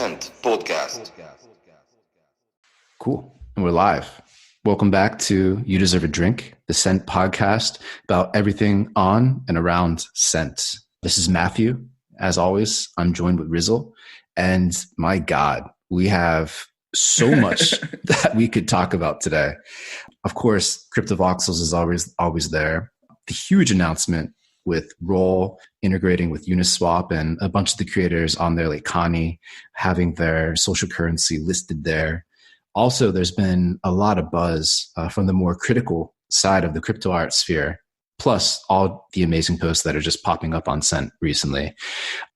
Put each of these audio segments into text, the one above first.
Cent Podcast. Cool. And we're live. Welcome back to You Deserve a Drink, the Cent podcast about everything on and around scent. This is Matthew. As always, I'm joined with Rizzle. And my God, we have so much that we could talk about today. Of course, CryptoVoxels is always there. The huge announcement with Roll integrating with Uniswap and a bunch of the creators on there, like Connie, having their social currency listed there. Also, there's been a lot of buzz from the more critical side of the CryptoArt sphere, plus all the amazing posts that are just popping up on Cent recently.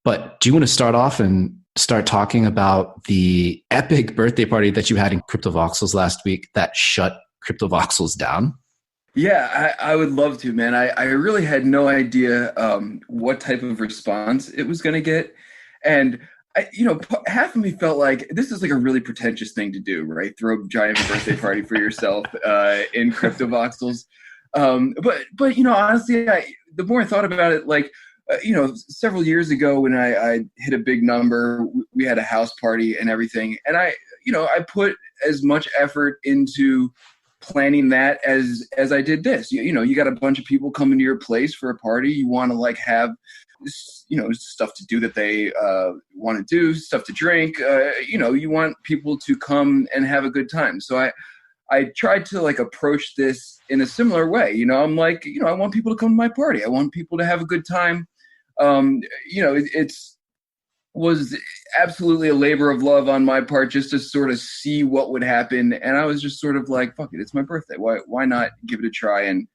But do you want to start off and start talking about the epic birthday party that you had in CryptoVoxels last week that shut CryptoVoxels down? Yeah, I would love to, man. I really had no idea what type of response it was going to get. And, half of me felt like this is like a really pretentious thing to do, right? Throw a giant birthday party for yourself in CryptoVoxels. But honestly, the more I thought about it, several years ago when I hit a big number, we had a house party and everything. And I put as much effort into planning that as I did this. You got a bunch of people coming to your place for a party. You want to have stuff to do that they want to do, stuff to drink. You want people to come and have a good time. So I tried to approach this in a similar way. I'm I want people to come to my party. I want people to have a good time. It's was absolutely a labor of love on my part just to sort of see what would happen. And I was just sort of like, fuck it, it's my birthday. Why not give it a try and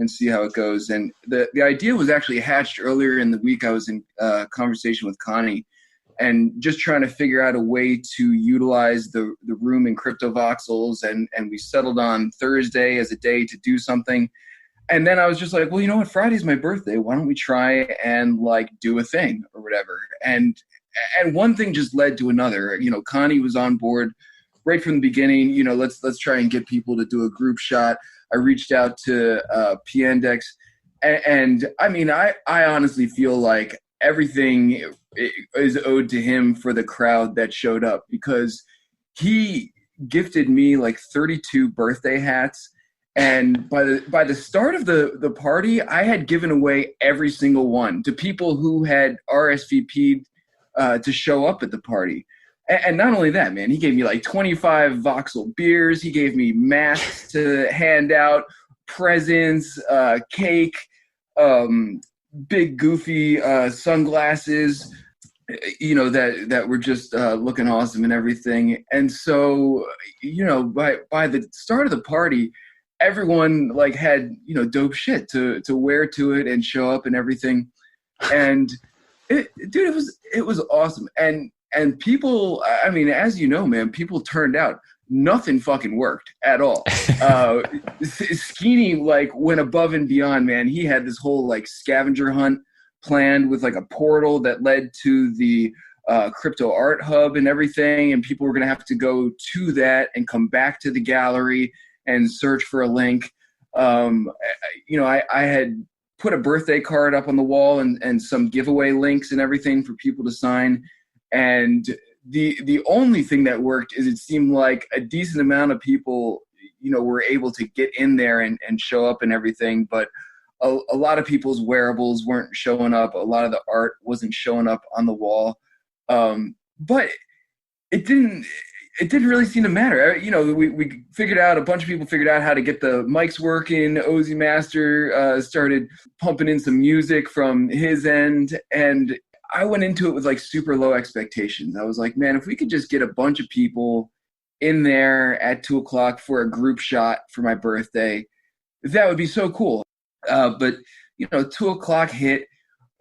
see how it goes? And the idea was actually hatched earlier in the week. I was in conversation with Connie and just trying to figure out a way to utilize the room in CryptoVoxels. And we settled on Thursday as a day to do something. And then I was just like, well, you know what? Friday's my birthday. Why don't we try and do a thing or whatever? And one thing just led to another. Connie was on board right from the beginning. Let's try and get people to do a group shot. I reached out to Piandex, and I mean, I honestly feel like everything is owed to him for the crowd that showed up, because he gifted me 32 birthday hats. And by the start of the party, I had given away every single one to people who had RSVP'd to show up at the party. And not only that, man, he gave me 25 Voxel beers. He gave me masks to hand out, presents, cake, big goofy sunglasses, that were just looking awesome and everything. And so, by the start of the party, everyone had dope shit to wear to it and show up and everything. And it was awesome. And people, I mean, as you know, man, people turned out. Nothing fucking worked at all. Skeeny went above and beyond, man. He had this whole scavenger hunt planned with a portal that led to the CryptoArt hub and everything, and people were gonna have to go to that and come back to the gallery and search for a link. I had put a birthday card up on the wall and some giveaway links and everything for people to sign. And the only thing that worked is it seemed like a decent amount of people, were able to get in there and show up and everything. But a lot of people's wearables weren't showing up. A lot of the art wasn't showing up on the wall. But it didn't really seem to matter. We figured out, a bunch of people figured out how to get the mics working. Ozzy Master started pumping in some music from his end. And I went into it with super low expectations. I was like, man, if we could just get a bunch of people in there at 2:00 for a group shot for my birthday, that would be so cool. But 2:00 hit,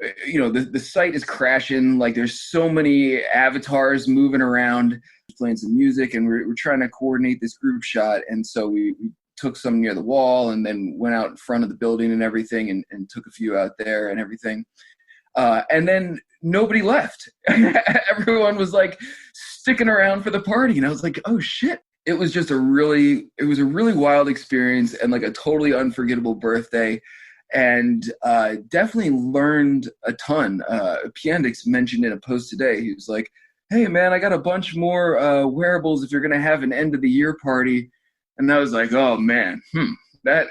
the site is crashing. There's so many avatars moving around, playing some music, and we're trying to coordinate this group shot. And so we took some near the wall and then went out in front of the building and everything and took a few out there and everything. And then nobody left. Everyone was sticking around for the party. And I was like, oh shit. It was just a really wild experience and a totally unforgettable birthday. And definitely learned a ton. Piandex mentioned in a post today, he was like, hey man, I got a bunch more wearables if you're gonna have an end of the year party. And I was like, oh man, that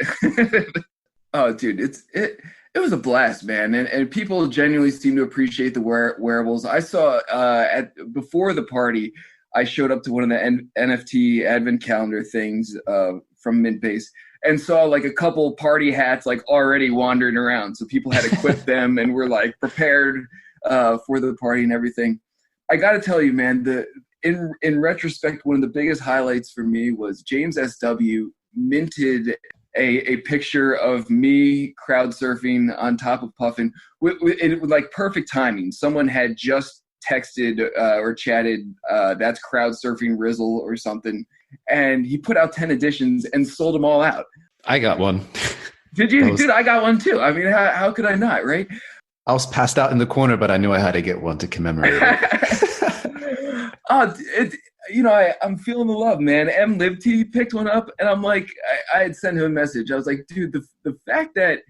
oh dude, it was a blast, man. And people genuinely seem to appreciate the wearables. I saw at before the party, I showed up to one of the NFT advent calendar things from Mintbase and saw like a couple party hats like already wandering around. So people had equipped them and were like prepared for the party and everything. I got to tell you, man, in retrospect, one of the biggest highlights for me was James SW minted a picture of me crowd surfing on top of Puffin with like perfect timing. Someone had just texted or chatted, that's crowd surfing Rizzle or something. And he put out 10 editions and sold them all out. I got one. Did you? Dude, I got one too. I mean, how could I not, right? I was passed out in the corner, but I knew I had to get one to commemorate it. I'm feeling the love, man. MLibT picked one up, and I'm like, I had sent him a message. I was like, dude, the fact that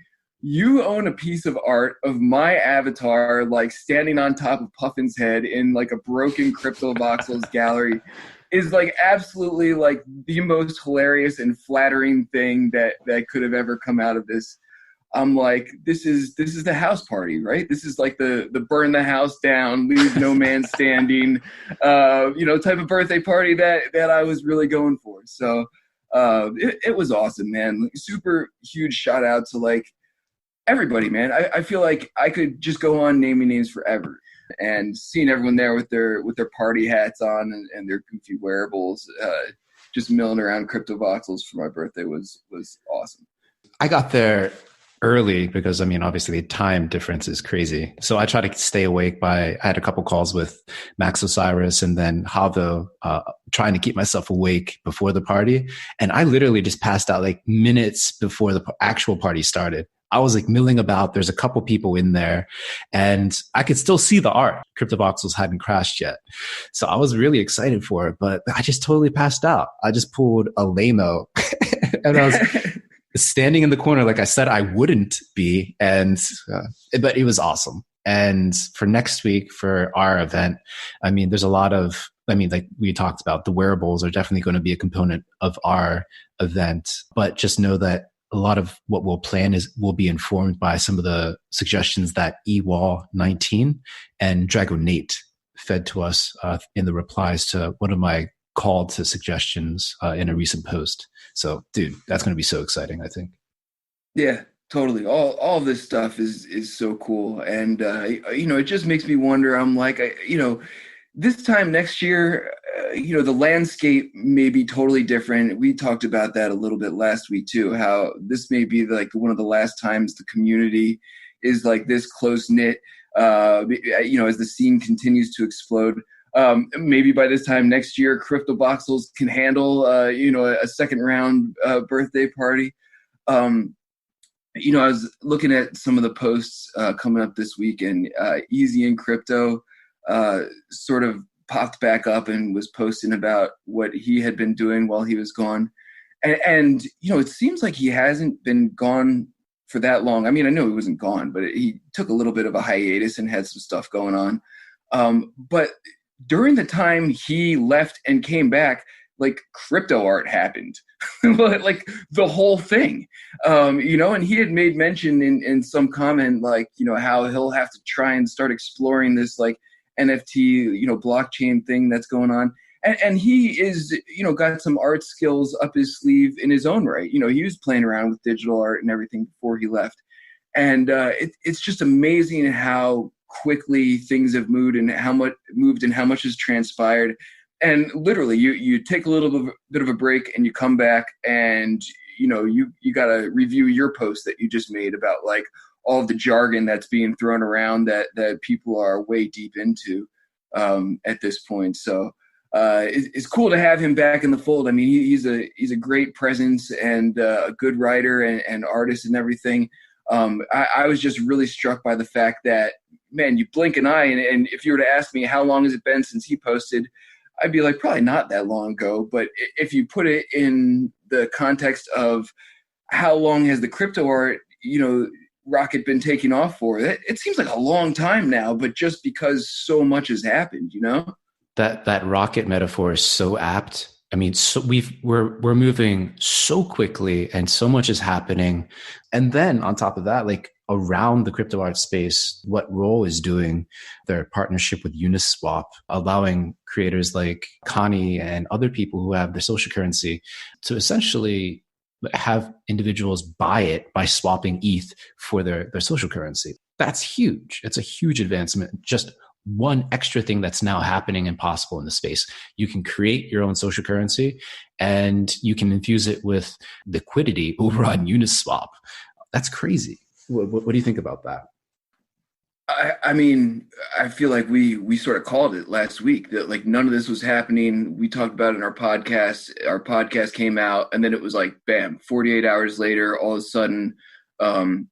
you own a piece of art of my avatar, like standing on top of Puffin's head in like a broken CryptoVoxels gallery, is like absolutely like the most hilarious and flattering thing that could have ever come out of this. I'm like, this is the house party, right? This is like the burn the house down, leave no man standing, type of birthday party that I was really going for. So it was awesome, man. Like, super huge shout out to like everybody, man. I feel like I could just go on naming names forever. And seeing everyone there with their party hats on and their goofy wearables, just milling around CryptoVoxels for my birthday was awesome. I got there early because, I mean, obviously the time difference is crazy. So I try to stay awake I had a couple calls with Max Osiris and then Havo, trying to keep myself awake before the party. And I literally just passed out like minutes before the actual party started. I was like milling about. There's a couple people in there and I could still see the art. CryptoVoxels hadn't crashed yet. So I was really excited for it, but I just totally passed out. I just pulled a lame-o and I was standing in the corner like I said I wouldn't be. But it was awesome. And for next week, for our event, I mean, there's a lot of, like we talked about, the wearables are definitely going to be a component of our event. But just know that a lot of what we'll plan will be informed by some of the suggestions that yall 19 and Dragonate fed to us in the replies to one of my call to suggestions in a recent post. So, dude, that's going to be so exciting, I think. Yeah, totally. All of this stuff is so cool. And, it just makes me wonder. I'm like, this time next year, the landscape may be totally different. We talked about that a little bit last week too, how this may be like one of the last times the community is like this close knit, as the scene continues to explode. Maybe by this time next year, CryptoVoxels can handle, a second round birthday party. I was looking at some of the posts coming up this week, and Easy in Crypto sort of popped back up and was posting about what he had been doing while he was gone. And it seems like he hasn't been gone for that long. I mean, I know he wasn't gone, but he took a little bit of a hiatus and had some stuff going on. But during the time he left and came back, like CryptoArt happened, like the whole thing, and he had made mention in some comment, like, how he'll have to try and start exploring this like NFT, blockchain thing that's going on. And he is, got some art skills up his sleeve in his own right. He was playing around with digital art and everything before he left. And it's just amazing how quickly things have moved and how much has transpired. And literally you take a little bit of a break and you come back and, you got to review your post that you just made about like all of the jargon that's being thrown around that people are way deep into at this point. So it's cool to have him back in the fold. I mean, he's a great presence and a good writer and artist and everything. I was just really struck by the fact that, man, you blink an eye, and if you were to ask me how long has it been since he posted, I'd be like, probably not that long ago. But if you put it in the context of how long has the CryptoArt, rocket been taking off for, it seems like a long time now, but just because so much has happened, That rocket metaphor is so apt. I mean, so we're moving so quickly and so much is happening. And then on top of that, like around the crypto art space, what Roll is doing, their partnership with Uniswap, allowing creators like Connie and other people who have their social currency to essentially have individuals buy it by swapping ETH for their social currency. That's huge. It's a huge advancement. Just one extra thing that's now happening and possible in the space. You can create your own social currency and you can infuse it with liquidity over on Uniswap. That's crazy. What do you think about that? I mean, I feel like we sort of called it last week that like none of this was happening. We talked about it in our podcast. Our podcast came out, and then it was like, bam! 48 hours later, all of a sudden, um,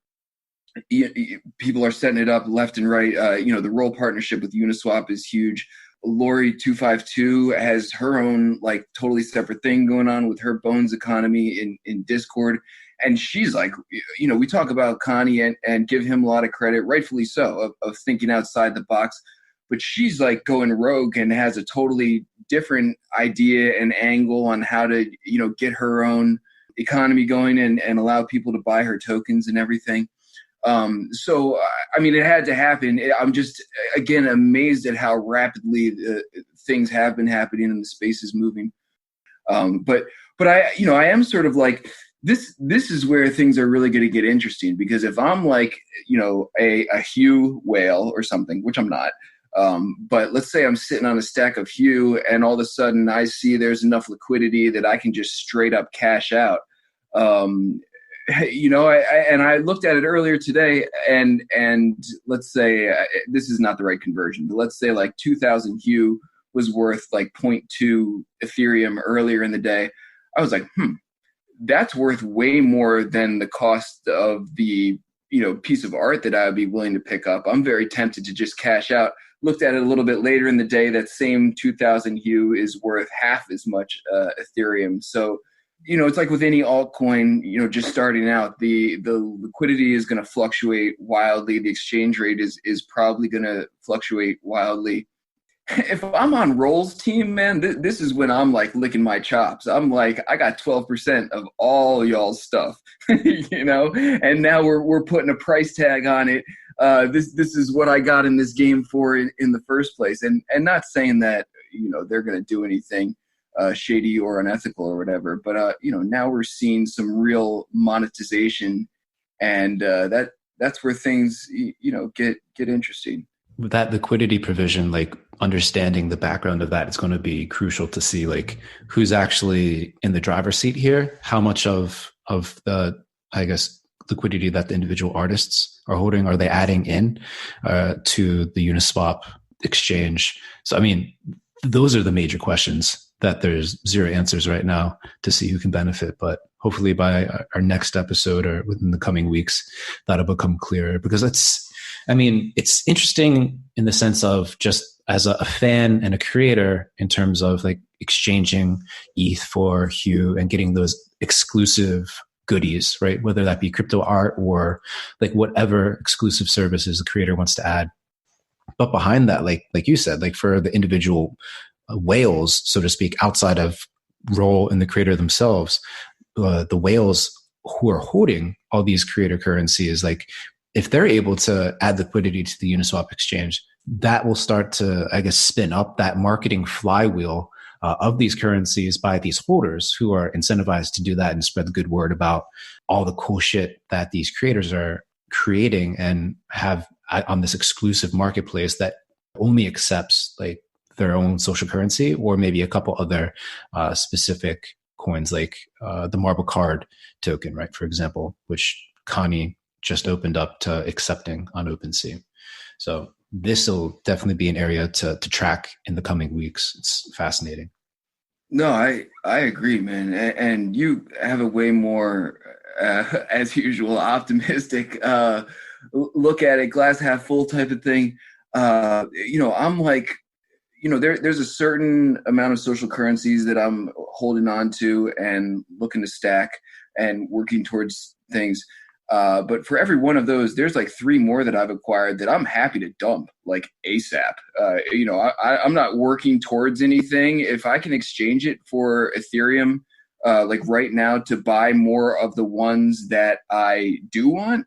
people are setting it up left and right. The Roll partnership with Uniswap is huge. Lori 252 has her own like totally separate thing going on with her Bones economy in Discord. And she's like, we talk about Connie and give him a lot of credit, rightfully so, of thinking outside the box. But she's like going rogue and has a totally different idea and angle on how to, get her own economy going and allow people to buy her tokens and everything. So, I mean, it had to happen. I'm just, again, amazed at how rapidly things have been happening and the space is moving. But I am sort of like, this is where things are really going to get interesting, because if I'm like, a Hue whale or something, which I'm not, but let's say I'm sitting on a stack of Hue and all of a sudden I see there's enough liquidity that I can just straight up cash out. I looked at it earlier today, and let's say this is not the right conversion, but let's say like 2,000 Hue was worth like 0.2 Ethereum earlier in the day. I was like, that's worth way more than the cost of the piece of art that I would be willing to pick up. I'm very tempted to just cash out. Looked at it a little bit later in the day. That same 2,000 Hue is worth half as much Ethereum. So, it's like with any altcoin, just starting out, the liquidity is going to fluctuate wildly. The exchange rate is probably going to fluctuate wildly. If I'm on Roll's team, man, this is when I'm like licking my chops. I'm like, I got 12% of all y'all's stuff, and now we're putting a price tag on it. This is what I got in this game for in the first place. And not saying that, they're going to do anything shady or unethical or whatever, but now we're seeing some real monetization, and that's where things get interesting. With that liquidity provision, like understanding the background of that is going to be crucial to see like who's actually in the driver's seat here, how much of the, I guess, liquidity that the individual artists are holding are they adding in to the Uniswap exchange. So I mean, those are the major questions that there's zero answers right now to see who can benefit. But hopefully by our next episode or within the coming weeks, that'll become clearer, because it's interesting in the sense of just as a fan and a creator in terms of like exchanging ETH for Hue and getting those exclusive goodies, right? Whether that be crypto art or like whatever exclusive services the creator wants to add. But behind that, like you said, like for the individual whales, so to speak, outside of Roll and the creator themselves, the whales who are holding all these creator currencies, like if they're able to add liquidity to the Uniswap exchange, that will start to, I guess, spin up that marketing flywheel of these currencies by these holders who are incentivized to do that and spread the good word about all the cool shit that these creators are creating and have on this exclusive marketplace that only accepts like their own social currency or maybe a couple other specific coins, like the Marble Card token, right? For example, which Connie just opened up to accepting on OpenSea. So this will definitely be an area to track in the coming weeks. It's fascinating. No, I agree, man. And you have a way more, as usual, optimistic look at it, glass half full type of thing. I'm like, there's a certain amount of social currencies that I'm holding on to and looking to stack and working towards things. But for every one of those, there's like 3 more that I've acquired that I'm happy to dump like ASAP. I'm not working towards anything. If I can exchange it for Ethereum, like right now, to buy more of the ones that I do want,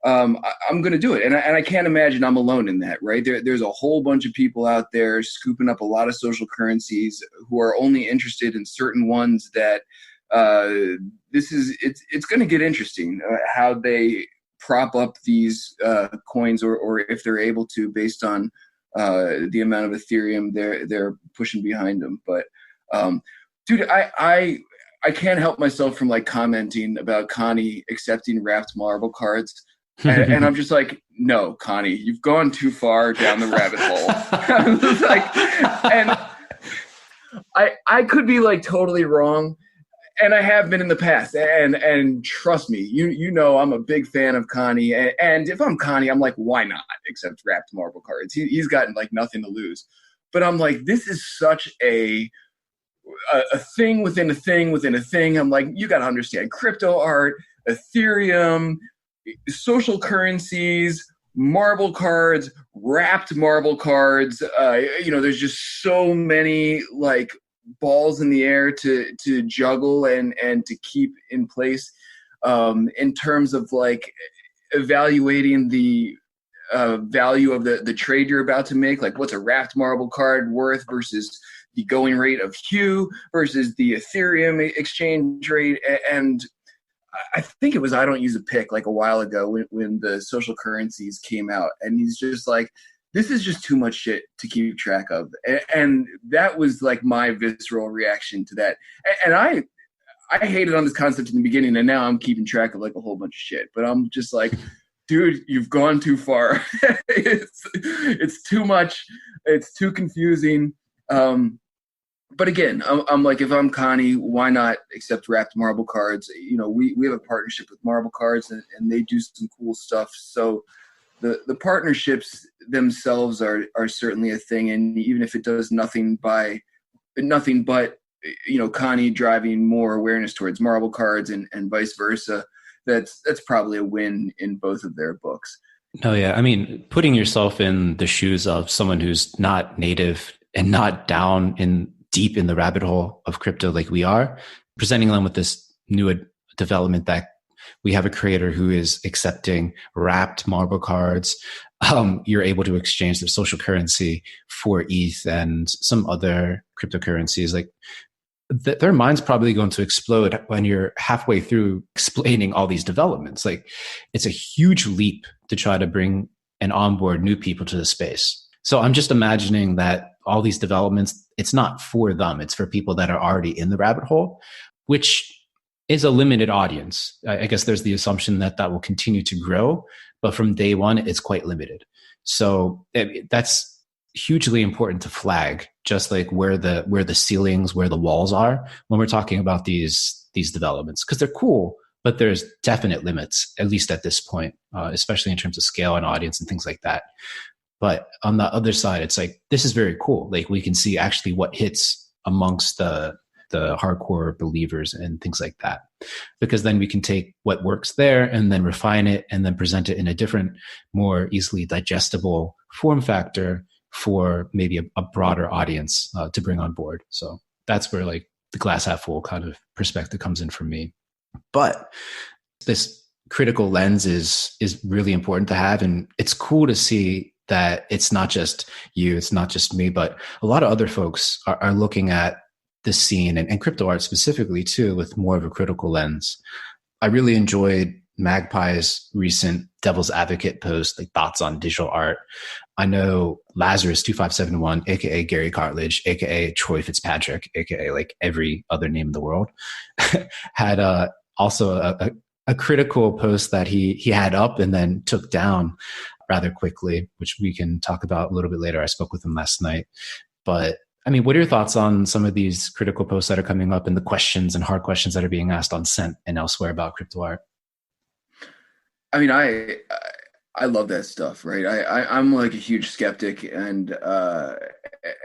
I'm going to do it. And I can't imagine I'm alone in that, right? There's a whole bunch of people out there scooping up a lot of social currencies who are only interested in certain ones that it's going to get interesting how they prop up these coins or if they're able to based on the amount of Ethereum they're pushing behind them. But dude, I can't help myself from like commenting about Connie accepting wrapped marble cards. And I'm just like, no, Connie, you've gone too far down the rabbit hole. And I could be like totally wrong, and I have been in the past. And trust me, you know I'm a big fan of Connie. And if I'm Connie, I'm like, why not accept wrapped marble cards? He's gotten like nothing to lose. But I'm like, this is such a thing within a thing within a thing. I'm like, you got to understand CryptoArt, Ethereum, social currencies, marble cards, wrapped marble cards. There's just so many like balls in the air to juggle and to keep in place in terms of like evaluating the value of the trade you're about to make. Like, what's a wrapped marble card worth versus the going rate of Hue versus the Ethereum exchange rate. And I think it was I Don't Use a Pick like a while ago when the social currencies came out, and he's just like, this is just too much shit to keep track of. And that was like my visceral reaction to that. And I hated on this concept in the beginning, and now I'm keeping track of like a whole bunch of shit. But I'm just like, dude, you've gone too far. It's too much. It's too confusing. But again, I'm like, if I'm Connie, why not accept wrapped marble cards? We have a partnership with Marble Cards, and they do some cool stuff. So the partnerships themselves are certainly a thing. And even if it does nothing but, Connie driving more awareness towards Marble Cards and vice versa, that's probably a win in both of their books. Oh yeah. I mean, putting yourself in the shoes of someone who's not native and not deep in the rabbit hole of crypto like we are, presenting them with this new development that we have a creator who is accepting wrapped marble cards. You're able to exchange their social currency for ETH and some other cryptocurrencies. Like their mind's probably going to explode when you're halfway through explaining all these developments. Like it's a huge leap to try to bring and onboard new people to the space. So I'm just imagining that all these developments, it's not for them. It's for people that are already in the rabbit hole, which is a limited audience. I guess there's the assumption that will continue to grow, but from day one, it's quite limited. So that's hugely important to flag, just like where the ceilings, where the walls are when we're talking about these developments, because they're cool, but there's definite limits, at least at this point, especially in terms of scale and audience and things like that. But on the other side, it's like, this is very cool. Like we can see actually what hits amongst the hardcore believers and things like that, because then we can take what works there and then refine it and then present it in a different, more easily digestible form factor for maybe a broader audience to bring on board. So that's where like the glass half full kind of perspective comes in for me. But this critical lens is really important to have. And it's cool to see that it's not just you, it's not just me, but a lot of other folks are looking at the scene and CryptoArt specifically too, with more of a critical lens. I really enjoyed Magpie's recent Devil's Advocate post, like thoughts on digital art. I know Lazarus2571, aka Gary Cartledge, aka Troy Fitzpatrick, aka like every other name in the world, had also a critical post that he had up and then took down rather quickly, which we can talk about a little bit later. I spoke with him last night. But I mean, what are your thoughts on some of these critical posts that are coming up and the questions and hard questions that are being asked on Cent and elsewhere about CryptoArt? I mean, I love that stuff, right? I'm like a huge skeptic, and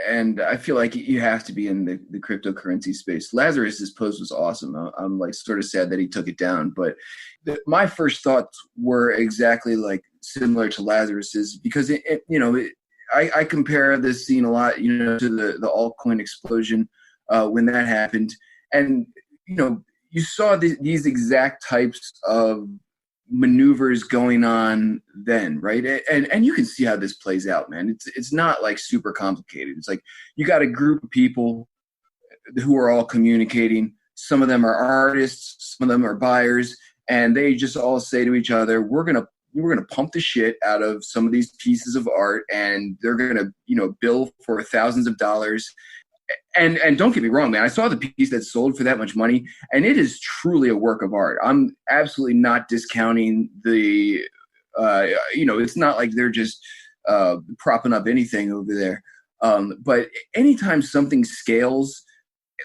and I feel like you have to be in the cryptocurrency space. Lazarus's post was awesome. I'm like sort of sad that he took it down, but my first thoughts were exactly like similar to Lazarus's, because I compare this scene a lot, to the altcoin explosion when that happened, and you saw these exact types of maneuvers going on then, right? And you can see how this plays out, man. It's not like super complicated. It's like you got a group of people who are all communicating. Some of them are artists, some of them are buyers, and they just all say to each other, we're gonna pump the shit out of some of these pieces of art, and they're gonna bill for thousands of dollars. And don't get me wrong, man, I saw the piece that sold for that much money, and it is truly a work of art. I'm absolutely not discounting the it's not like they're just propping up anything over there. But anytime something scales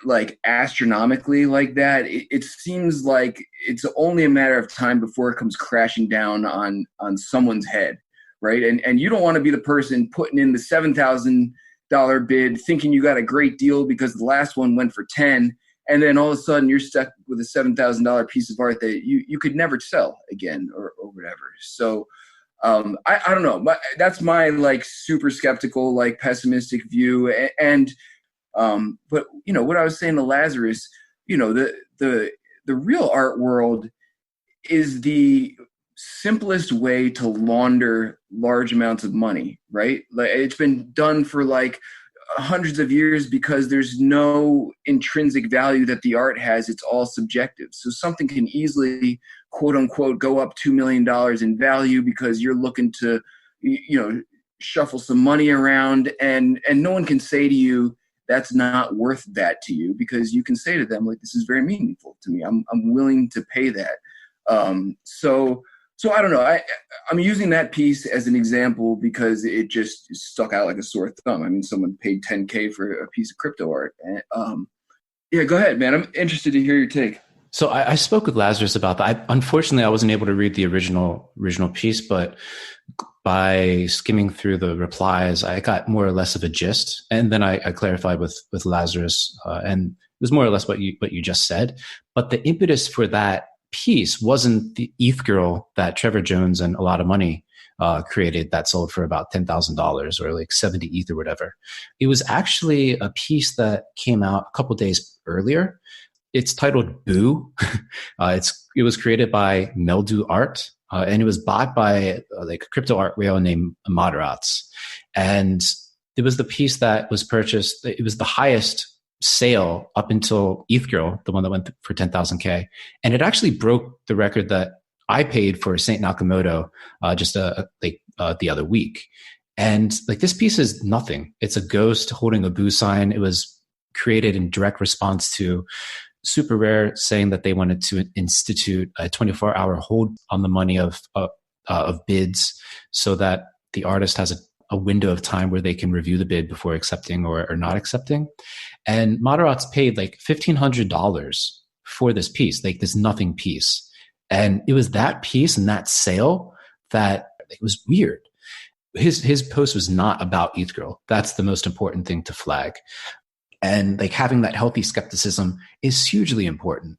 like astronomically like that, it seems like it's only a matter of time before it comes crashing down on someone's head, right? And you don't want to be the person putting in the $7,000 bid thinking you got a great deal because the last one went for 10, and then all of a sudden you're stuck with a $7,000 piece of art that you could never sell again or whatever. So I don't know. That's my like super skeptical, like pessimistic view. But what I was saying to Lazarus, the real art world is the simplest way to launder large amounts of money, right? Like it's been done for like hundreds of years because there's no intrinsic value that the art has. It's all subjective. So something can easily, quote unquote, go up $2 million in value because you're looking to, shuffle some money around, and no one can say to you, that's not worth that to you, because you can say to them, like, this is very meaningful to me. I'm willing to pay that. So I don't know. I'm using that piece as an example because it just stuck out like a sore thumb. I mean, someone paid $10K for a piece of crypto art. And, yeah, go ahead, man. I'm interested to hear your take. So I spoke with Lazarus about that. Unfortunately, I wasn't able to read the original piece, but by skimming through the replies, I got more or less of a gist. And then I clarified with Lazarus, and it was more or less what you just said. But the impetus for that piece wasn't the ETH girl that Trevor Jones and A Lot of Money created that sold for about $10,000 or like 70 ETH or whatever. It was actually a piece that came out a couple days earlier. It's titled Boo. It was created by Meldu Art, and it was bought by like a crypto art whale named Moderats. And it was the piece that was purchased. It was the highest sale up until ETH Girl, the one that went for 10,000K. And it actually broke the record that I paid for Saint Nakamoto the other week. And like this piece is nothing. It's a ghost holding a Boo sign. It was created in direct response to Super Rare saying that they wanted to institute a 24-hour hold on the money of bids so that the artist has a window of time where they can review the bid before accepting or not accepting. And Moderats paid like $1,500 for this piece, like this nothing piece. And it was that piece and that sale that it was weird. His post was not about ETH Girl. That's the most important thing to flag. And like having that healthy skepticism is hugely important.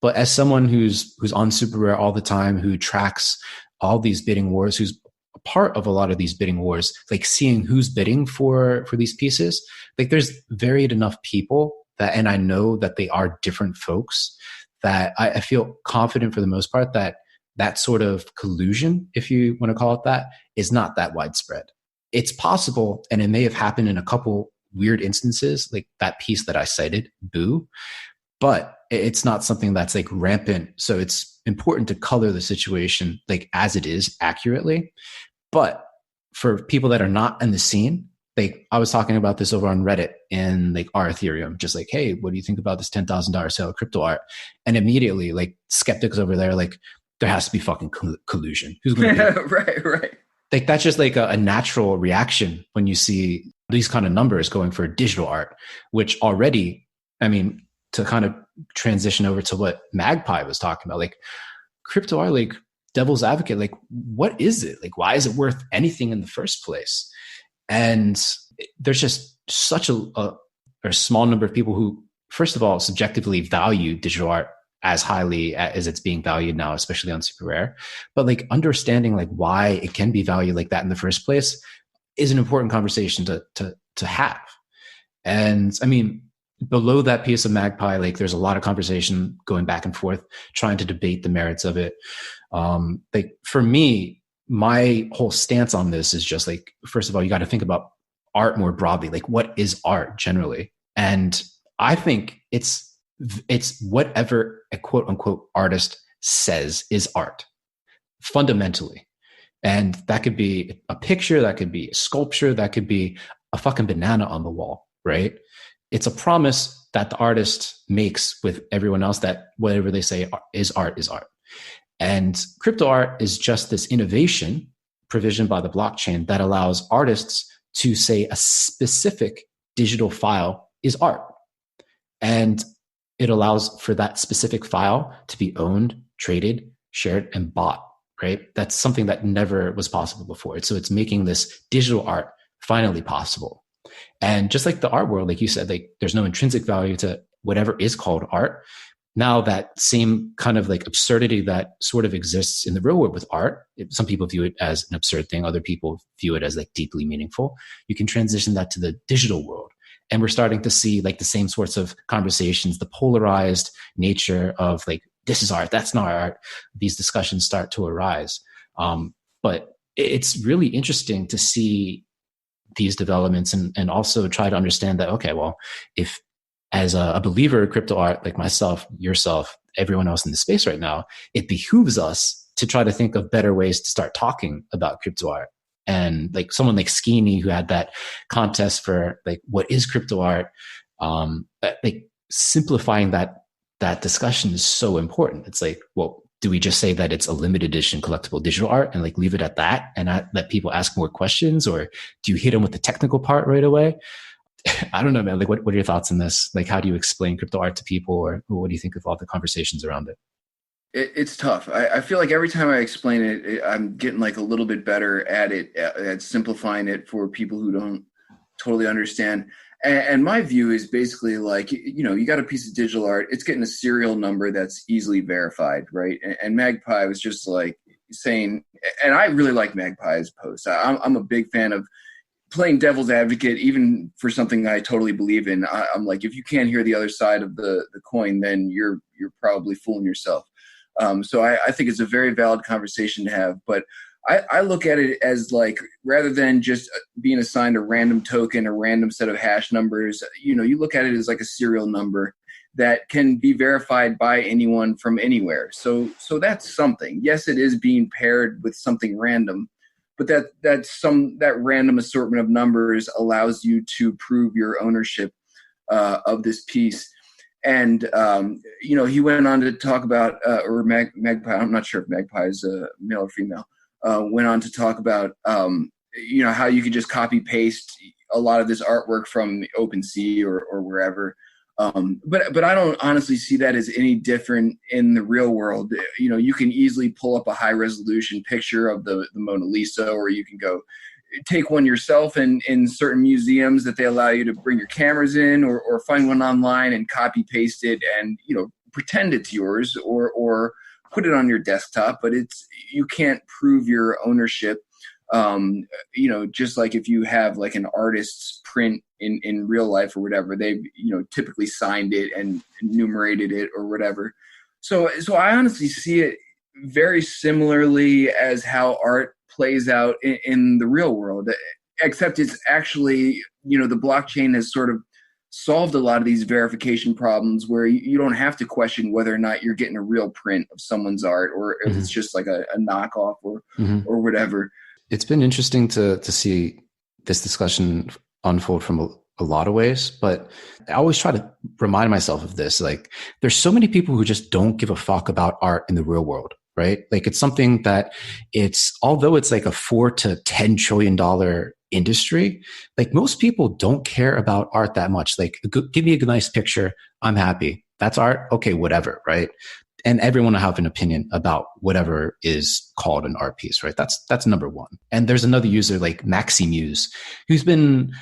But as someone who's on Super Rare all the time, who tracks all these bidding wars, who's a part of a lot of these bidding wars, like seeing who's bidding for these pieces, like there's varied enough people that, and I know that they are different folks, that I feel confident for the most part that sort of collusion, if you want to call it that, is not that widespread. It's possible, and it may have happened in a couple weird instances, like that piece that I cited, Boo, but it's not something that's like rampant. So it's important to color the situation like as it is accurately. But for people that are not in the scene, like I was talking about this over on Reddit in like our Ethereum, just like, hey, what do you think about this $10,000 sale of crypto art? And immediately like skeptics over there, like there has to be fucking collusion. Who's going to right. Like that's just like a natural reaction when you see these kind of numbers going for digital art, which already, I mean, to kind of transition over to what Magpie was talking about, like crypto art, like devil's advocate, like what is it? Like, why is it worth anything in the first place? And there's just such a small number of people who, first of all, subjectively value digital art as highly as it's being valued now, especially on Super Rare. But like understanding like why it can be valued like that in the first place is an important conversation to have. And I mean, below that piece of Magpie, like there's a lot of conversation going back and forth, trying to debate the merits of it. Like for me, my whole stance on this is just like, first of all, you got to think about art more broadly. Like, what is art generally? And I think it's whatever a quote unquote artist says is art fundamentally. And that could be a picture, that could be a sculpture, that could be a fucking banana on the wall, right? It's a promise that the artist makes with everyone else that whatever they say is art is art. And CryptoArt is just this innovation provisioned by the blockchain that allows artists to say a specific digital file is art. And it allows for that specific file to be owned, traded, shared, and bought, right? That's something that never was possible before. So it's making this digital art finally possible. And just like the art world, like you said, like there's no intrinsic value to whatever is called art. Now that same kind of like absurdity that sort of exists in the real world with art, some people view it as an absurd thing. Other people view it as like deeply meaningful. You can transition that to the digital world. And we're starting to see like the same sorts of conversations, the polarized nature of like, this is art, that's not art. These discussions start to arise. But it's really interesting to see these developments and also try to understand that, okay, well, if as a believer of crypto art, like myself, yourself, everyone else in the space right now, it behooves us to try to think of better ways to start talking about crypto art. And like someone like Skeeny, who had that contest for like, what is crypto art? Like simplifying that discussion is so important. It's like, well, do we just say that it's a limited edition collectible digital art and like leave it at that and not let people ask more questions? Or do you hit them with the technical part right away? I don't know, man. Like, what are your thoughts on this? Like, how do you explain crypto art to people, or what do you think of all the conversations around it? It's tough. I feel like every time I explain it, I'm getting like a little bit better at it, at simplifying it for people who don't totally understand. And my view is basically like, you know, you got a piece of digital art, it's getting a serial number that's easily verified, right? And Magpie was just like saying, and I really like Magpie's post. I'm a big fan of playing devil's advocate, even for something I totally believe in. I'm like, if you can't hear the other side of the coin, then you're probably fooling yourself. So I think it's a very valid conversation to have, but I look at it as like, rather than just being assigned a random token, a random set of hash numbers, you know, you look at it as like a serial number that can be verified by anyone from anywhere. So that's something. Yes, it is being paired with something random, but that random assortment of numbers allows you to prove your ownership of this piece. And, you know, he went on to talk about, or Magpie, I'm not sure if Magpie is male or female, went on to talk about, you know, how you could just copy paste a lot of this artwork from OpenSea or wherever. But I don't honestly see that as any different in the real world. You know, you can easily pull up a high resolution picture of the Mona Lisa, or you can go take one yourself in certain museums that they allow you to bring your cameras in, or find one online and copy paste it and, you know, pretend it's yours, or put it on your desktop, but you can't prove your ownership. You know, just like if you have like an artist's print in real life or whatever, they've, you know, typically signed it and enumerated it or whatever. So I honestly see it very similarly as how art plays out in the real world, except it's actually, you know, the blockchain has sort of solved a lot of these verification problems where you don't have to question whether or not you're getting a real print of someone's art, or if it's just like a knockoff or whatever. It's been interesting to see this discussion unfold from a lot of ways, but I always try to remind myself of this. Like, there's so many people who just don't give a fuck about art in the real world, right? Like, it's something that although it's like a $4 to $10 trillion industry, like most people don't care about art that much. Like, give me a nice picture, I'm happy. That's art. Okay, whatever, right? And everyone will have an opinion about whatever is called an art piece, right? That's number one. And there's another user like Maximuse, who's been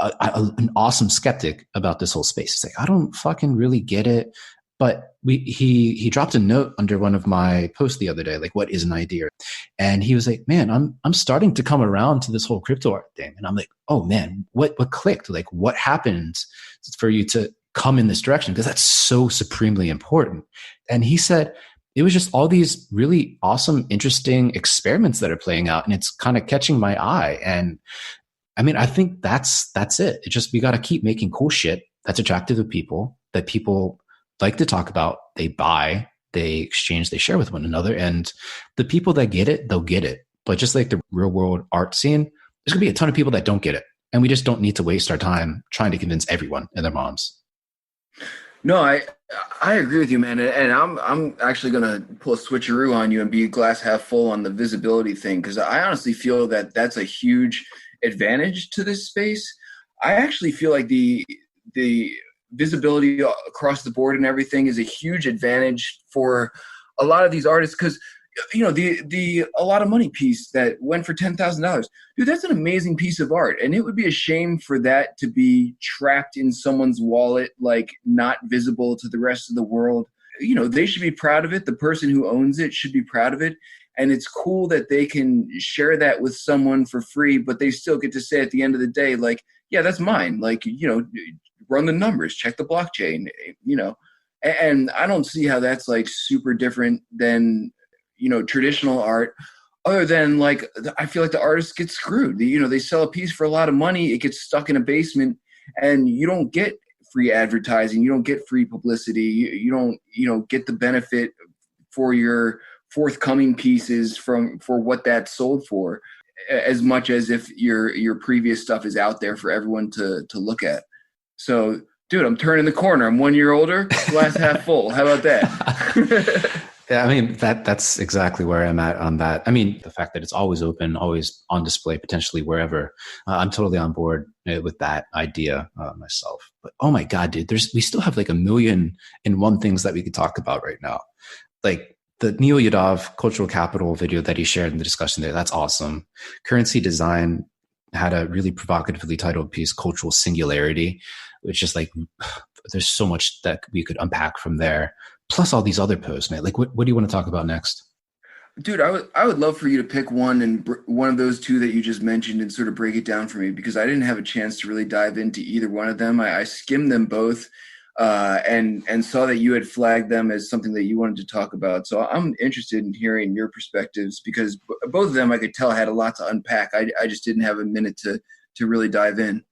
an awesome skeptic about this whole space. He's like, I don't fucking really get it. But he dropped a note under one of my posts the other day, like, what is an idea? And he was like, man, I'm starting to come around to this whole crypto art thing. And I'm like, oh man, what clicked? Like, what happened for you to come in this direction? Because that's so supremely important. And he said, it was just all these really awesome, interesting experiments that are playing out, and it's kind of catching my eye. And I mean, I think that's it. It just, we got to keep making cool shit that's attractive to people, that people like to talk about, they buy, they exchange, they share with one another. And the people that get it, they'll get it. But just like the real world art scene, there's gonna be a ton of people that don't get it. And we just don't need to waste our time trying to convince everyone and their moms. No, I agree with you, man. And I'm actually gonna pull a switcheroo on you and be glass half full on the visibility thing, because I honestly feel that that's a huge advantage to this space. I actually feel like the visibility across the board and everything is a huge advantage for a lot of these artists, because the a lot of money piece that went for $10,000, dude, that's an amazing piece of art, and it would be a shame for that to be trapped in someone's wallet, like not visible to the rest of the world. They should be proud of it. The person who owns it should be proud of it. And it's cool that they can share that with someone for free, but they still get to say at the end of the day, like, yeah, that's mine. Like, run the numbers, check the blockchain, and I don't see how that's like super different than, traditional art, other than like, I feel like the artists get screwed. They sell a piece for a lot of money, it gets stuck in a basement, and you don't get free advertising, you don't get free publicity, you don't, get the benefit for your forthcoming pieces for what that's sold for, as much as if your previous stuff is out there for everyone to look at. So, dude, I'm turning the corner. I'm 1 year older, glass half full. How about that? Yeah, I mean, that's exactly where I'm at on that. I mean, the fact that it's always open, always on display, potentially wherever, I'm totally on board with that idea myself. But oh my God, dude, we still have like 1,000,001 things that we could talk about right now. Like the Neil Yadav cultural capital video that he shared in the discussion there, that's awesome. Currency Design had a really provocatively titled piece, Cultural Singularity, which is like, there's so much that we could unpack from there. Plus all these other posts, man. Like, what do you want to talk about next? Dude, I would love for you to pick one, and one of those two that you just mentioned, and sort of break it down for me, because I didn't have a chance to really dive into either one of them. I skimmed them both, and saw that you had flagged them as something that you wanted to talk about. So I'm interested in hearing your perspectives, because both of them I could tell had a lot to unpack. I just didn't have a minute to really dive in.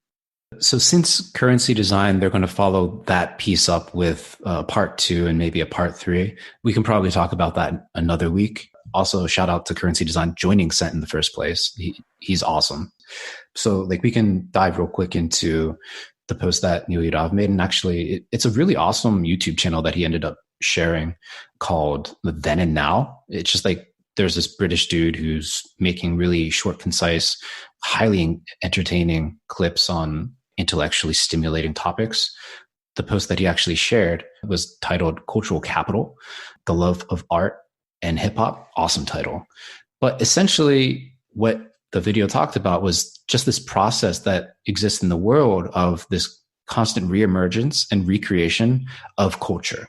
So since Currency Design, they're going to follow that piece up with part 2 and maybe a part 3. We can probably talk about that another week. Also, shout out to Currency Design joining Cent in the first place. He's awesome. So like, we can dive real quick into the post that Neil Yadav made. And actually, it's a really awesome YouTube channel that he ended up sharing called Then and Now. It's just like, there's this British dude who's making really short, concise, highly entertaining clips on intellectually stimulating topics. The post that he actually shared was titled Cultural Capital, The Love of Art and Hip Hop. Awesome title. But essentially what the video talked about was just this process that exists in the world of this constant reemergence and recreation of culture.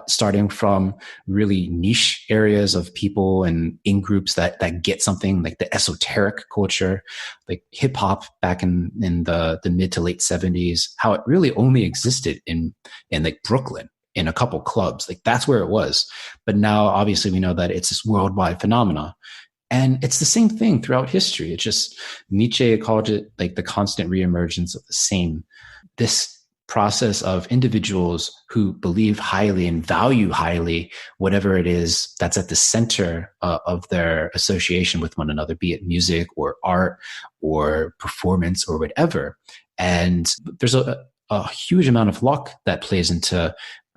Starting from really niche areas of people and in groups that get something, like the esoteric culture, like hip hop back in the mid to late 70s, how it really only existed in like Brooklyn in a couple clubs. Like, that's where it was. But now obviously we know that it's this worldwide phenomena. And it's the same thing throughout history. It's just, Nietzsche called it like the constant reemergence of the same. This process of individuals who believe highly and value highly whatever it is that's at the center of their association with one another, be it music or art or performance or whatever. And there's a huge amount of luck that plays into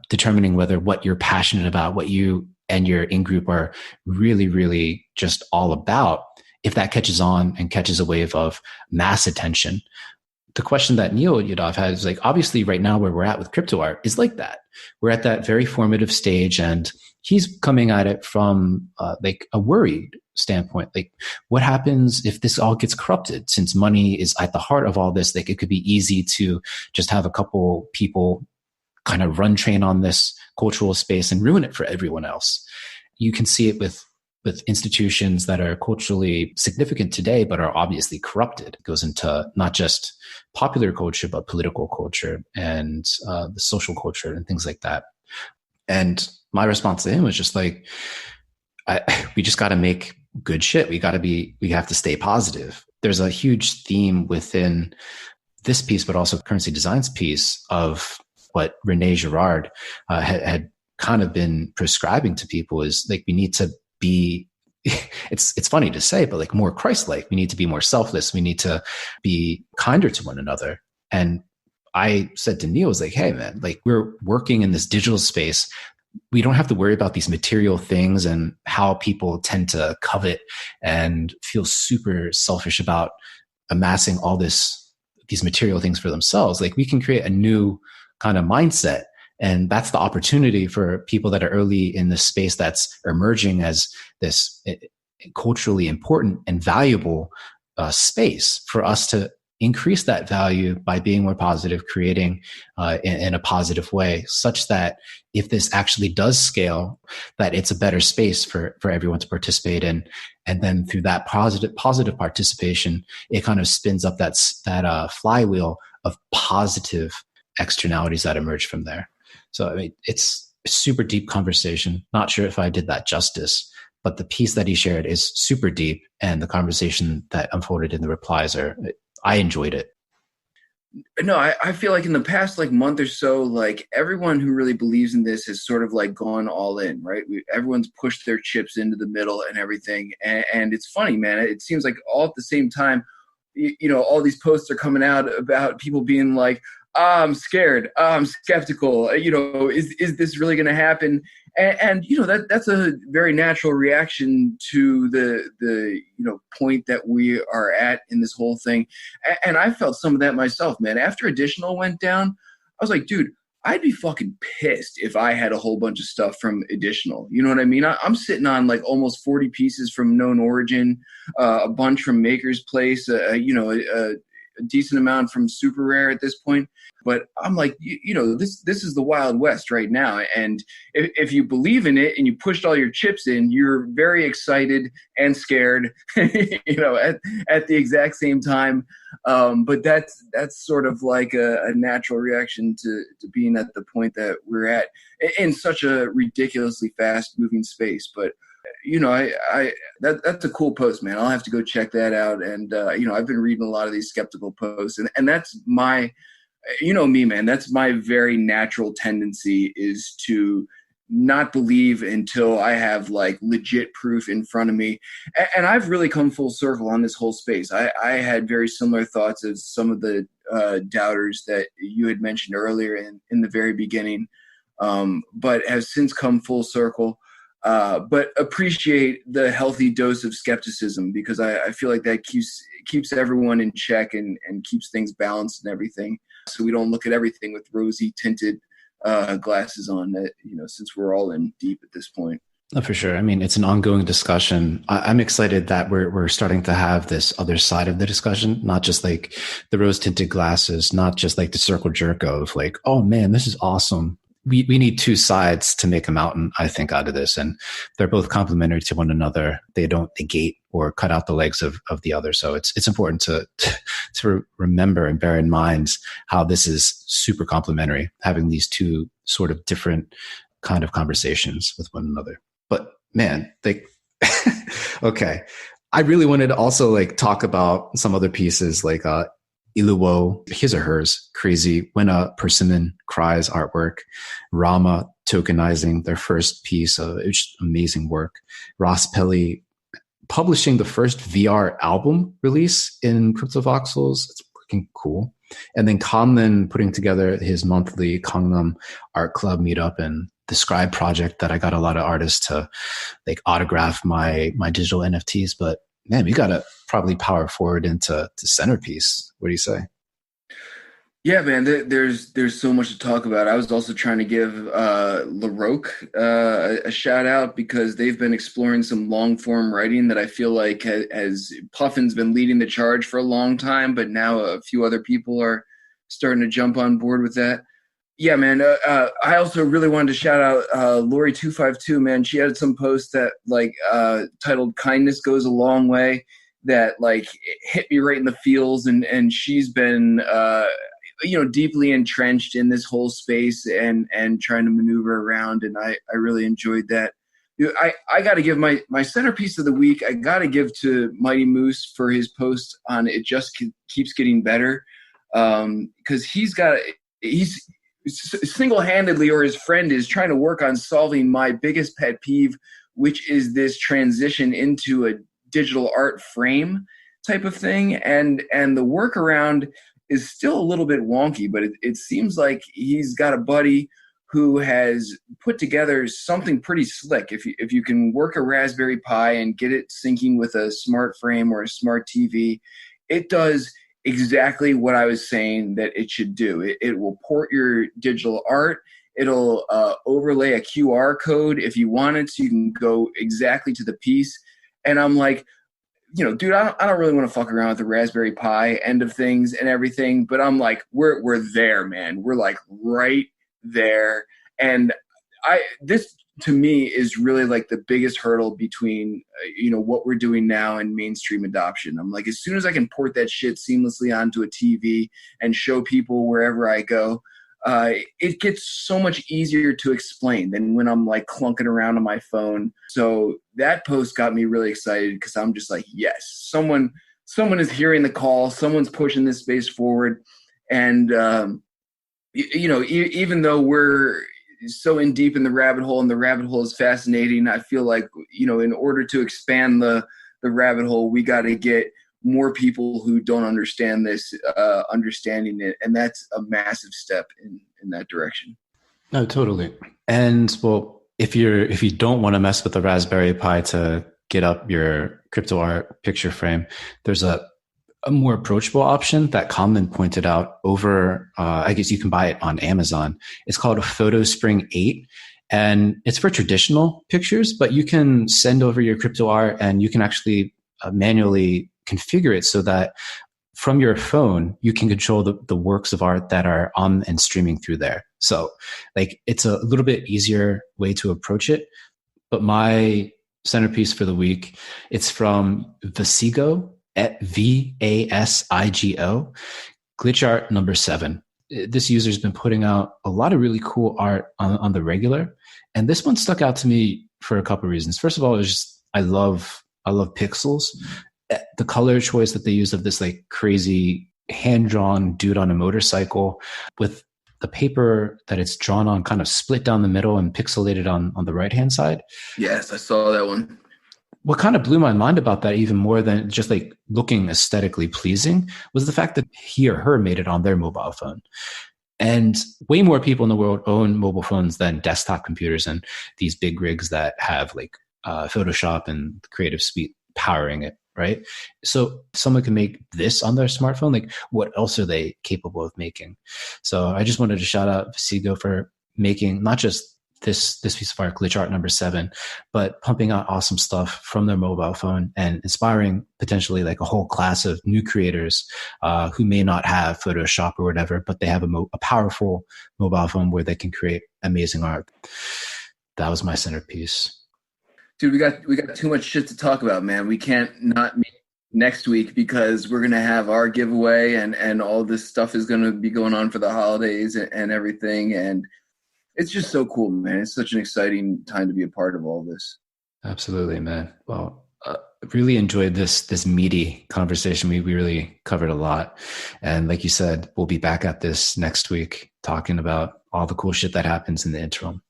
determining whether what you're passionate about, what you and your in-group are really, really just all about, if that catches on and catches a wave of mass attention. The question that Neil Yadav has is like, obviously right now where we're at with CryptoArt is like that. We're at that very formative stage, and he's coming at it from like a worried standpoint. Like, what happens if this all gets corrupted? Since money is at the heart of all this, like it could be easy to just have a couple people kind of run train on this cultural space and ruin it for everyone else. You can see it with institutions that are culturally significant today, but are obviously corrupted. It goes into not just popular culture, but political culture and the social culture and things like that. And my response to him was just like, we just got to make good shit. We have to stay positive. There's a huge theme within this piece, but also currency designs piece of what Rene Girard had kind of been prescribing to people is like, we need to be, it's funny to say, but like more Christ-like. We need to be more selfless. We need to be kinder to one another. And I said to Neil, I was like, hey man, like we're working in this digital space. We don't have to worry about these material things and how people tend to covet and feel super selfish about amassing all these material things for themselves. Like we can create a new kind of mindset. And that's the opportunity for people that are early in the space that's emerging as this culturally important and valuable space for us to increase that value by being more positive, creating in a positive way, such that if this actually does scale, that it's a better space for everyone to participate in. And then through that positive participation, it kind of spins up that flywheel of positive externalities that emerge from there. So, I mean, it's a super deep conversation. Not sure if I did that justice, but the piece that he shared is super deep. And the conversation that unfolded in the replies I enjoyed it. No, I feel like in the past like month or so, like everyone who really believes in this has sort of like gone all in, right? Everyone's pushed their chips into the middle and everything. And it's funny, man. It seems like all at the same time, you know, all these posts are coming out about people being like, I'm scared. I'm skeptical. You know, is this really going to happen? And you know, that's a very natural reaction to the you know point that we are at in this whole thing. And I felt some of that myself, man. After Additional went down, I was like, dude, I'd be fucking pissed if I had a whole bunch of stuff from Additional. You know what I mean? I'm sitting on like almost 40 pieces from Known Origin, a bunch from Maker's Place, you know, a decent amount from Super Rare at this point. But I'm like, you know, this is the Wild West right now. And if you believe in it and you pushed all your chips in, you're very excited and scared, you know, at the exact same time. But that's sort of like a natural reaction to being at the point that we're at in such a ridiculously fast moving space. But you know, that's a cool post, man. I'll have to go check that out. And you know, I've been reading a lot of these skeptical posts, and that's my, you know, me, man. That's my very natural tendency is to not believe until I have like legit proof in front of me. And I've really come full circle on this whole space. I had very similar thoughts as some of the doubters that you had mentioned earlier in the very beginning, but have since come full circle. But appreciate the healthy dose of skepticism, because I feel like that keeps everyone in check and keeps things balanced and everything. So we don't look at everything with rosy tinted glasses on, that, you know, since we're all in deep at this point. Oh, for sure. I mean, it's an ongoing discussion. I'm excited that we're starting to have this other side of the discussion, not just like the rose tinted glasses, not just like the circle jerk of like, oh man, this is awesome. We need two sides to make a mountain, I think, out of this. And they're both complementary to one another. They don't negate or cut out the legs of the other. So it's important to remember and bear in mind how this is super complementary, having these two sort of different kind of conversations with one another. But man, okay. I really wanted to also like talk about some other pieces like Iluwo, his or hers, crazy. When a Persimmon Cries artwork, Rama tokenizing their first piece of amazing work, Ross Pelly publishing the first VR album release in CryptoVoxels. It's freaking cool. And then Conlon putting together his monthly Gangnam Art Club meetup, and the Scribe project that I got a lot of artists to like autograph my digital NFTs. But man, we got to probably power forward into Centerpiece. What do you say? Yeah, man, there's so much to talk about. I was also trying to give LaRoque a shout out because they've been exploring some long form writing that I feel like has Puffin's been leading the charge for a long time, but now a few other people are starting to jump on board with that. Yeah, man. I also really wanted to shout out Lori252, man. She had some post that like titled "Kindness Goes a Long Way," that like hit me right in the feels, and she's been deeply entrenched in this whole space and trying to maneuver around, and I really enjoyed that. I got to give my centerpiece of the week. I got to give to Mighty Moose for his post on "It Just Keeps Getting Better," because he's single-handedly, or his friend is trying to work on solving my biggest pet peeve, which is this transition into a digital art frame type of thing, and the workaround is still a little bit wonky, but it seems like he's got a buddy who has put together something pretty slick. If you can work a Raspberry Pi and get it syncing with a smart frame or a smart TV, it does exactly what I was saying that it should do. It will port your digital art. It'll overlay a QR code if you want it, so you can go exactly to the piece. And I'm like, dude, I don't really want to fuck around with the Raspberry Pi end of things and everything, but I'm like, we're there, man. We're like right there. And this to me is really like the biggest hurdle between what we're doing now and mainstream adoption. I'm like, as soon as I can port that shit seamlessly onto a TV and show people wherever I go, it gets so much easier to explain than when I'm like clunking around on my phone. So that post got me really excited because I'm just like, yes, someone is hearing the call, someone's pushing this space forward. And even though we're so in deep in the rabbit hole, and the rabbit hole is fascinating, I feel like in order to expand the rabbit hole, we got to get more people who don't understand this understanding it, and that's a massive step in that direction. No, totally. And well, if you don't want to mess with the Raspberry Pi to get up your CryptoArt picture frame, there's a more approachable option that Common pointed out over, I guess you can buy it on Amazon. It's called a PhotoSpring 8. And it's for traditional pictures, but you can send over your CryptoArt and you can actually manually configure it so that from your phone, you can control the works of art that are on and streaming through there. So like it's a little bit easier way to approach it. But my centerpiece for the week, it's from Vasigo at VASIGO, glitch art number 7. This user's been putting out a lot of really cool art on the regular. And this one stuck out to me for a couple of reasons. First of all, it's just, I love pixels. The color choice that they use of this like crazy hand-drawn dude on a motorcycle with the paper that it's drawn on kind of split down the middle and pixelated on the right-hand side. Yes, I saw that one. What kind of blew my mind about that even more than just like looking aesthetically pleasing was the fact that he or her made it on their mobile phone. And way more people in the world own mobile phones than desktop computers and these big rigs that have like Photoshop and Creative Suite powering it, right? So someone can make this on their smartphone. Like, what else are they capable of making? So I just wanted to shout out Vasigo for making not just this piece of art, glitch art number 7, but pumping out awesome stuff from their mobile phone and inspiring potentially like a whole class of new creators who may not have Photoshop or whatever, but they have a powerful mobile phone where they can create amazing art. That was my centerpiece. Dude, we got too much shit to talk about, man. We can't not meet next week because we're gonna have our giveaway and all this stuff is gonna be going on for the holidays and everything. And it's just so cool, man. It's such an exciting time to be a part of all this. Absolutely, man. Well, really enjoyed this meaty conversation. We really covered a lot. And like you said, we'll be back at this next week talking about all the cool shit that happens in the interim.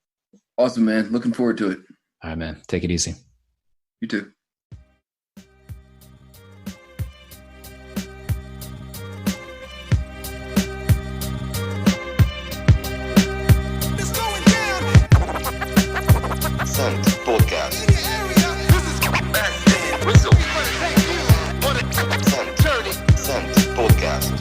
Awesome, man. Looking forward to it. All right, man. Take it easy. You too. Podcast. Podcast.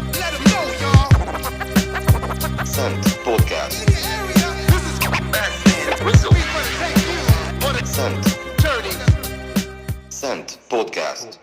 Cent Podcast.